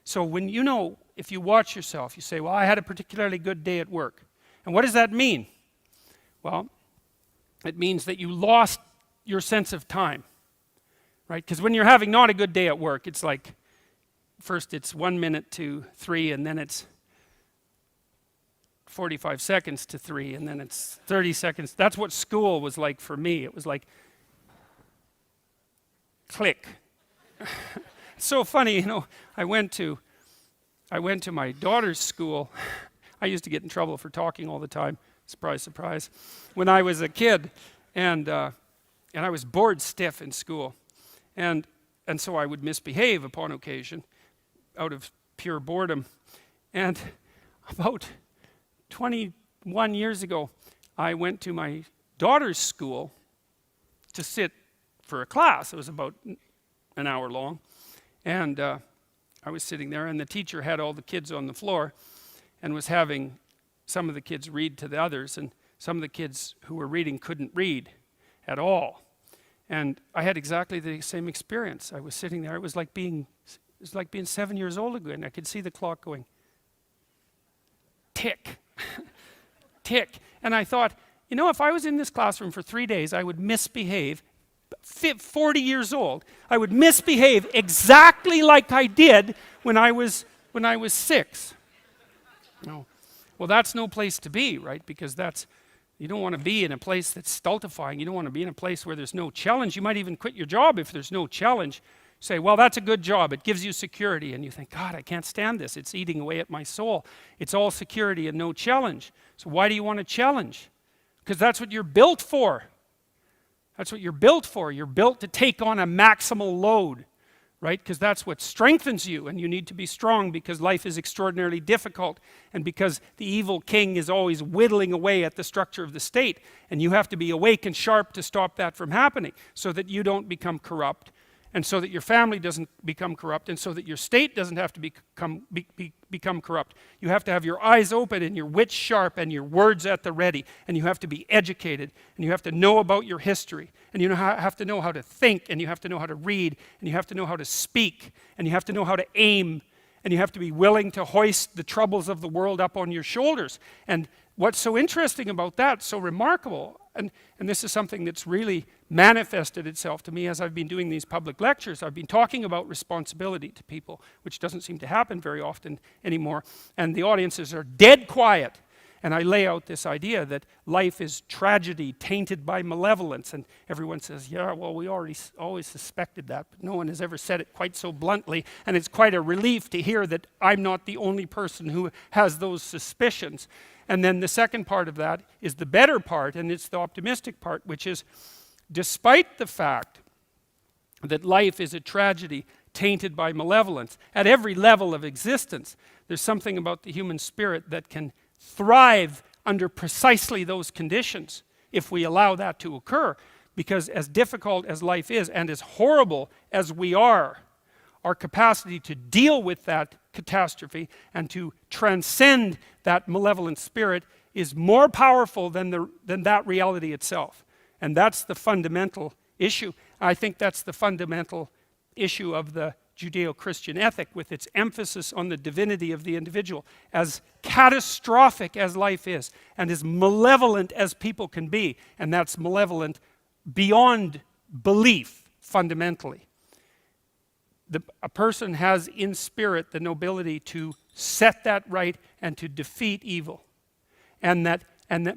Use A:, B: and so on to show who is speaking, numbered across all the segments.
A: So when if you watch yourself, you say, well, I had a particularly good day at work. And what does that mean? Well, it means that you lost your sense of time, right? Because when you're having not a good day at work, it's like, first it's 1 minute to 3, and then it's 45 seconds to 3, and then it's 30 seconds. That's what school was like for me. It was like, click. It's so funny, I went to my daughter's school. I used to get in trouble for talking all the time. Surprise, surprise. When I was a kid, and I was bored stiff in school, and so I would misbehave upon occasion, out of pure boredom. And about 21 years ago, I went to my daughter's school to sit for a class. It was about an hour long, and I was sitting there, and the teacher had all the kids on the floor and was having some of the kids read to the others, and some of the kids who were reading couldn't read at all. And I had exactly the same experience. I was sitting there. It was like being 7 years old again. I could see the clock going tick, tick. And I thought, if I was in this classroom for 3 days, I would misbehave. 40 years old, I would misbehave exactly like I did when I was 6. No. Well, that's no place to be, right? Because you don't want to be in a place that's stultifying. You don't want to be in a place where there's no challenge. You might even quit your job if there's no challenge. Say, well, that's a good job. It gives you security. And you think, God, I can't stand this. It's eating away at my soul. It's all security and no challenge. So why do you want to challenge? Because that's what you're built for. That's what you're built for. You're built to take on a maximal load, right? Because that's what strengthens you, and you need to be strong because life is extraordinarily difficult, and because the evil king is always whittling away at the structure of the state, and you have to be awake and sharp to stop that from happening so that you don't become corrupt, and so that your family doesn't become corrupt, and so that your state doesn't have to become corrupt. You have to have your eyes open and your wits sharp and your words at the ready, and you have to be educated, and you have to know about your history, and you have to know how to think, and you have to know how to read, and you have to know how to speak, and you have to know how to aim, and you have to be willing to hoist the troubles of the world up on your shoulders. And what's so interesting about that, so remarkable, and this is something that's really manifested itself to me as I've been doing these public lectures. I've been talking about responsibility to people, which doesn't seem to happen very often anymore, and the audiences are dead quiet. And I lay out this idea that life is tragedy tainted by malevolence, and everyone says, yeah, well, we always suspected that, but no one has ever said it quite so bluntly, and it's quite a relief to hear that I'm not the only person who has those suspicions. And then the second part of that is the better part, and it's the optimistic part, which is, despite the fact that life is a tragedy tainted by malevolence, at every level of existence, there's something about the human spirit that can thrive under precisely those conditions if we allow that to occur. Because as difficult as life is, and as horrible as we are, our capacity to deal with that catastrophe and to transcend that malevolent spirit is more powerful than that reality itself. And that's the fundamental issue. I think that's the fundamental issue of the Judeo-Christian ethic, with its emphasis on the divinity of the individual. As catastrophic as life is, and as malevolent as people can be, and that's malevolent beyond belief, fundamentally. A person has in spirit the nobility to set that right and to defeat evil. And that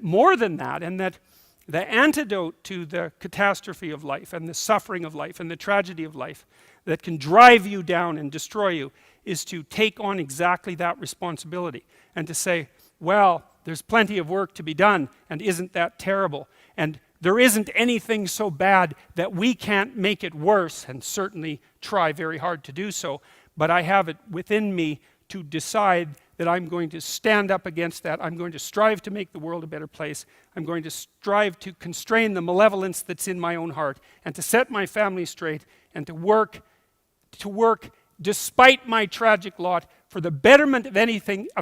A: more than that, and that the antidote to the catastrophe of life and the suffering of life and the tragedy of life that can drive you down and destroy you is to take on exactly that responsibility and to say, well, there's plenty of work to be done, and isn't that terrible? And there isn't anything so bad that we can't make it worse, and certainly try very hard to do so, but I have it within me to decide that I'm going to stand up against that. I'm going to strive to make the world a better place. I'm going to strive to constrain the malevolence that's in my own heart, and to set my family straight, and to work despite my tragic lot for the betterment of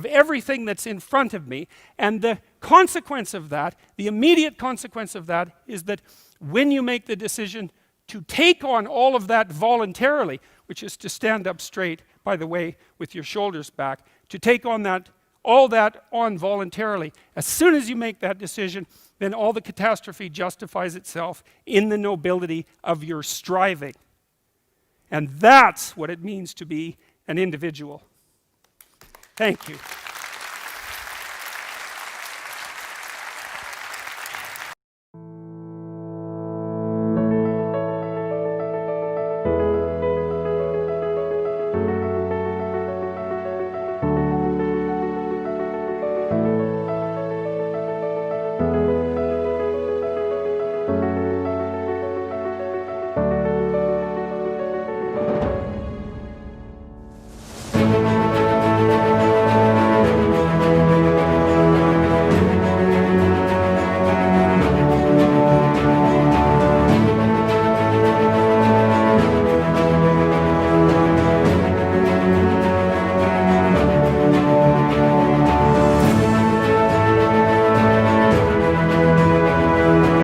A: everything that's in front of me. And the consequence of that, the immediate consequence of that, is that when you make the decision to take on all of that voluntarily, which is to stand up straight, by the way, with your shoulders back, to take on all that on voluntarily. As soon as you make that decision, then all the catastrophe justifies itself in the nobility of your striving. And that's what it means to be an individual. Thank you.